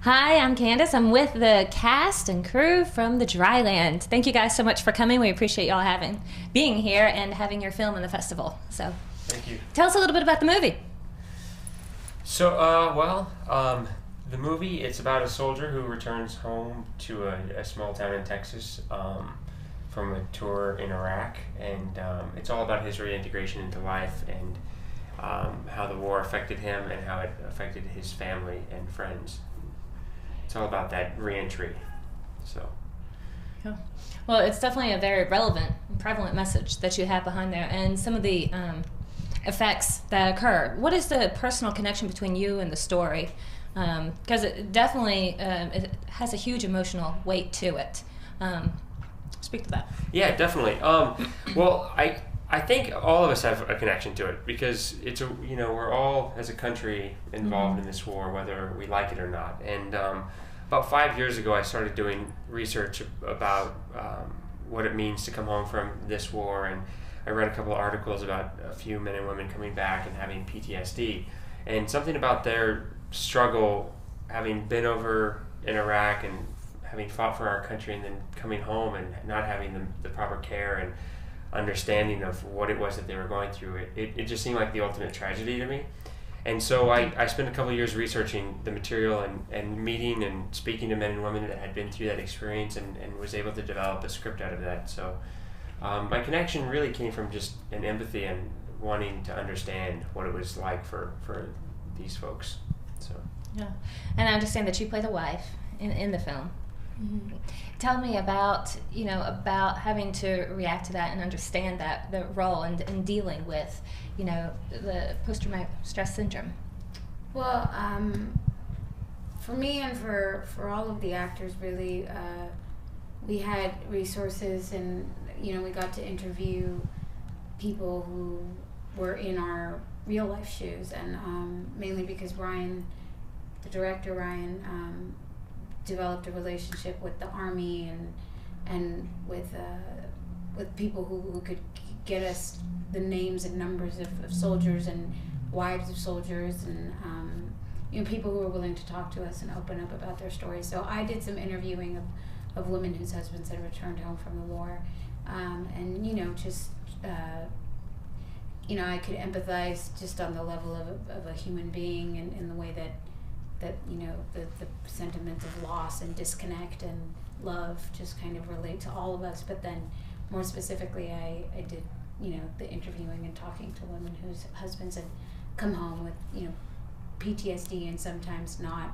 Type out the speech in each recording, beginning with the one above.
Hi, I'm Candace. I'm with the cast and crew from the Dry Land. Thank you guys so much for coming. We appreciate y'all being here and having your film in the festival. So, thank you. Tell us a little bit about the movie. So, the movie, it's about a soldier who returns home to a small town in Texas from a tour in Iraq, and it's all about his reintegration into life and how the war affected him and how it affected his family and friends. It's all about that reentry. So. Yeah. Well, it's definitely a very relevant and prevalent message that you have behind there, and some of the effects that occur. What is the personal connection between you and the story? Because it definitely it has a huge emotional weight to it. Speak to that. Yeah, definitely. Well, I think all of us have a connection to it because we're all as a country involved in this war, whether we like it or not. And about 5 years ago, I started doing research about what it means to come home from this war, and I read a couple of articles about a few men and women coming back and having PTSD, and something about their struggle, having been over in Iraq and having fought for our country, and then coming home and not having the proper care and understanding of what it was that they were going through. It just seemed like the ultimate tragedy to me. And so I spent a couple of years researching the material and meeting and speaking to men and women that had been through that experience, and was able to develop a script out of that. So my connection really came from just an empathy and wanting to understand what it was like for these folks. So. Yeah, and I understand that you play the wife in the film. Mm-hmm. Tell me about having to react to that and understand the role and dealing with the post-traumatic stress syndrome. Well, for me and for all of the actors, really, we had resources, and we got to interview people who were in our real life shoes, and mainly because Ryan, the director Ryan, developed a relationship with the Army and with people who could get us the names and numbers of soldiers and wives of soldiers, and people who were willing to talk to us and open up about their stories. So I did some interviewing of women whose husbands had returned home from the war, and I could empathize just on the level of a human being, and in the way that the sentiments of loss and disconnect and love just kind of relate to all of us. But then more specifically, I did the interviewing and talking to women whose husbands had come home with PTSD, and sometimes not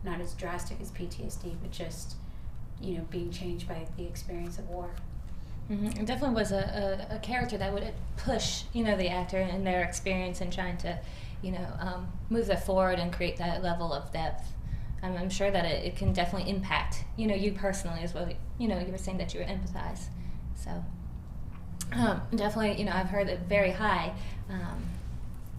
as drastic as PTSD, but just being changed by the experience of war. Mm-hmm. It definitely was a character that would push the actor and their experience in trying to move that forward and create that level of depth. I'm sure that it can definitely impact you personally as well. You were saying that you were empathize, so definitely I've heard very high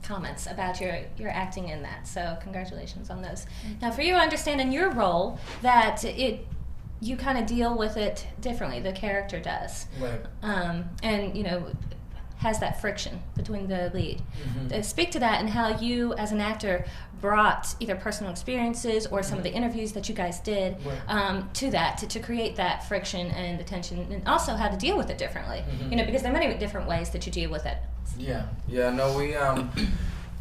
comments about your acting in that. So congratulations on those. Mm-hmm. Now, for you, understanding your role, that you kind of deal with it differently. The character does, right? And has that friction between the lead. Mm-hmm. Speak to that and how you, as an actor, brought either personal experiences or some of the interviews that you guys did to that, to create that friction and the tension, and also how to deal with it differently. Mm-hmm. Because there are many different ways that you deal with it. No, we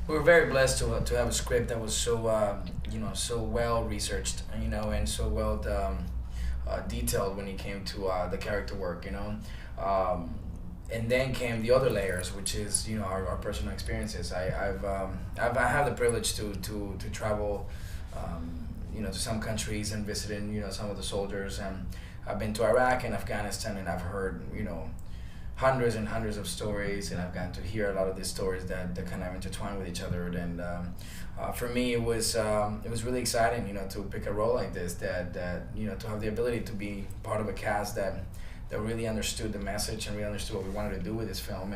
were very blessed to have a script that was so so well researched, and so well detailed when it came to the character work, and then came the other layers, which is our personal experiences. I had the privilege to travel to some countries and visiting some of the soldiers, and I've been to Iraq and Afghanistan, and I've heard hundreds and hundreds of stories, and I've gotten to hear a lot of these stories that kind of intertwine with each other. And for me, it was really exciting to pick a role like this, that to have the ability to be part of a cast that really understood the message and really understood what we wanted to do with this film.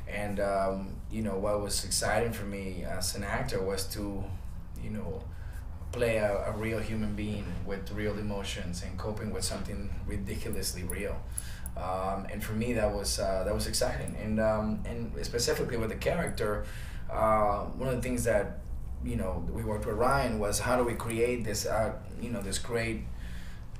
And what was exciting for me as an actor was to play a real human being with real emotions and coping with something ridiculously real. And for me, that was exciting. And specifically with the character, one of the things that we worked with Ryan was how do we create this this great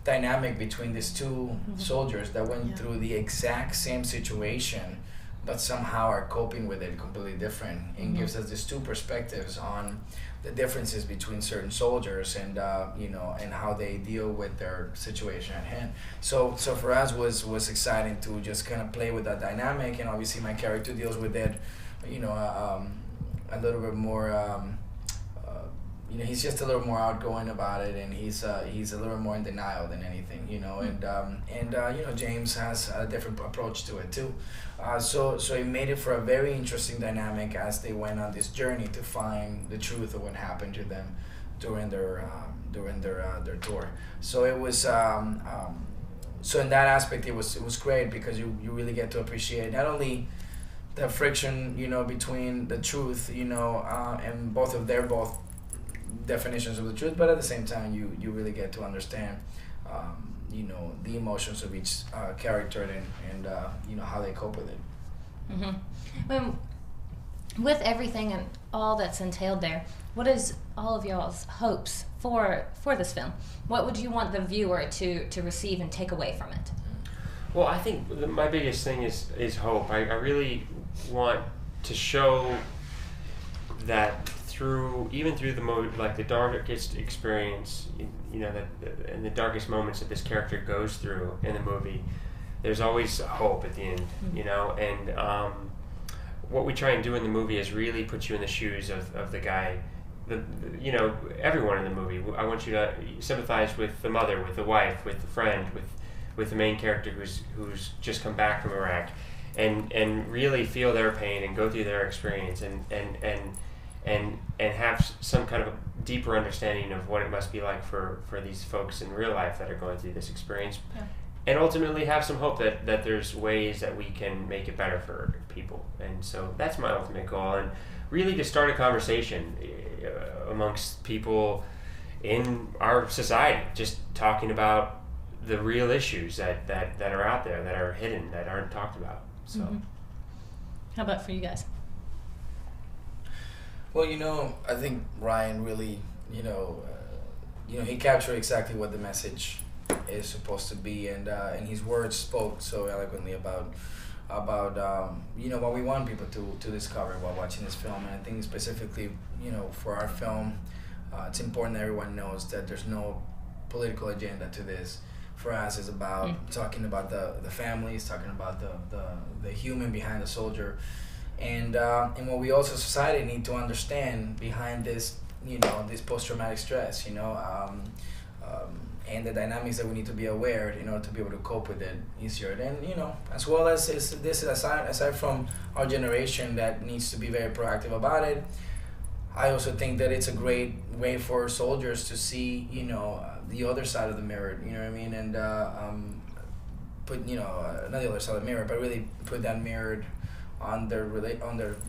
dynamic between these two soldiers that went through the exact same situation, but somehow are coping with it completely different, and gives us these two perspectives on the differences between certain soldiers and and how they deal with their situation at hand. So for us was exciting to just kind of play with that dynamic, and obviously my character deals with it, a little bit more. He's just a little more outgoing about it, and he's a little more in denial than anything, and James has a different approach to it too. So it made it for a very interesting dynamic as they went on this journey to find the truth of what happened to them during their tour. So it was so in that aspect it was great, because you really get to appreciate not only the friction between the truth and both definitions of the truth, but at the same time you really get to understand the emotions of each character and how they cope with it. With everything and all that's entailed there, what is all of y'all's hopes for this film? What would you want the viewer to receive and take away from it? Well, I think my biggest thing is hope. I really want to show that even through the darkest experience, and the darkest moments that this character goes through in the movie, there's always hope at the end, and what we try and do in the movie is really put you in the shoes of the guy, everyone in the movie. I want you to sympathize with the mother, with the wife, with the friend, with the main character who's just come back from Iraq, and really feel their pain and go through their experience and have some kind of a deeper understanding of what it must be like for these folks in real life that are going through this experience, and ultimately have some hope that there's ways that we can make it better for people. And so that's my ultimate goal, and really to start a conversation amongst people in our society, just talking about the real issues that are out there, that are hidden, that aren't talked about. So how about for you guys? Well, I think Ryan really, he captured exactly what the message is supposed to be, and his words spoke so eloquently about what we want people to discover while watching this film. And I think specifically, for our film, it's important that everyone knows that there's no political agenda to this. For us, it's about talking about the families, talking about the human behind the soldier. And what we also society need to understand behind this, this post-traumatic stress, and the dynamics that we need to be aware in order to be able to cope with it easier. Then, as well as this aside from our generation that needs to be very proactive about it, I also think that it's a great way for soldiers to see, the other side of the mirror, and put, not the other side of the mirror, but really put that mirror on their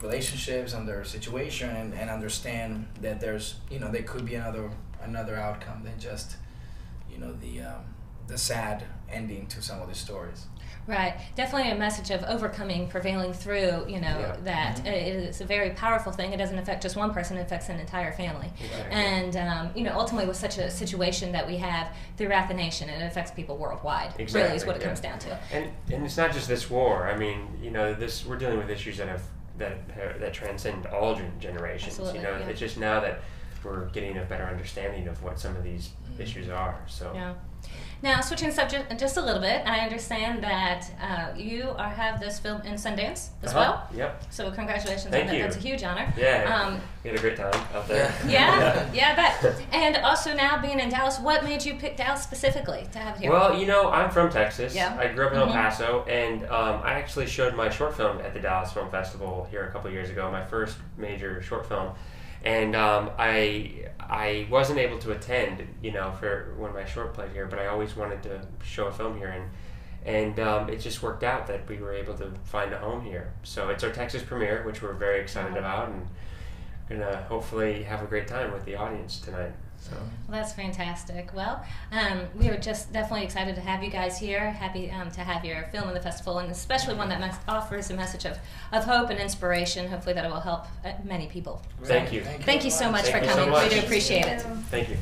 relationships, on their situation, and understand that there's there could be another outcome than just the sad ending to some of the stories. Right, definitely a message of overcoming, prevailing through, that it is a very powerful thing. It doesn't affect just one person, it affects an entire family. Exactly. And, ultimately with such a situation that we have throughout the nation, it affects people worldwide. Exactly. Really is what it comes down to. And it's not just this war. I mean, we're dealing with issues that transcend all generations. Absolutely, It's just now that we're getting a better understanding of what some of these issues are. So. Yeah. Now, switching subject just a little bit, I understand that you have this film in Sundance as well. Yep. So congratulations on Thank that. you. That's a huge honor. Yeah. We had a great time out there. Yeah, I bet. And also now being in Dallas, what made you pick Dallas specifically to have it here? Well, I'm from Texas. Yeah. I grew up in El Paso, and I actually showed my short film at the Dallas Film Festival here a couple years ago, my first major short film. And I wasn't able to attend, for when my short played here, but I always wanted to show a film here, and it just worked out that we were able to find a home here. So it's our Texas premiere, which we're very excited about, and gonna hopefully have a great time with the audience tonight. So. Well, that's fantastic. Well, we are just definitely excited to have you guys here. Happy to have your film in the festival, and especially one that offers a message of hope and inspiration. Hopefully that it will help many people. Thank you. Thank you so much for Thank you so coming. much. We do appreciate it. Thank you.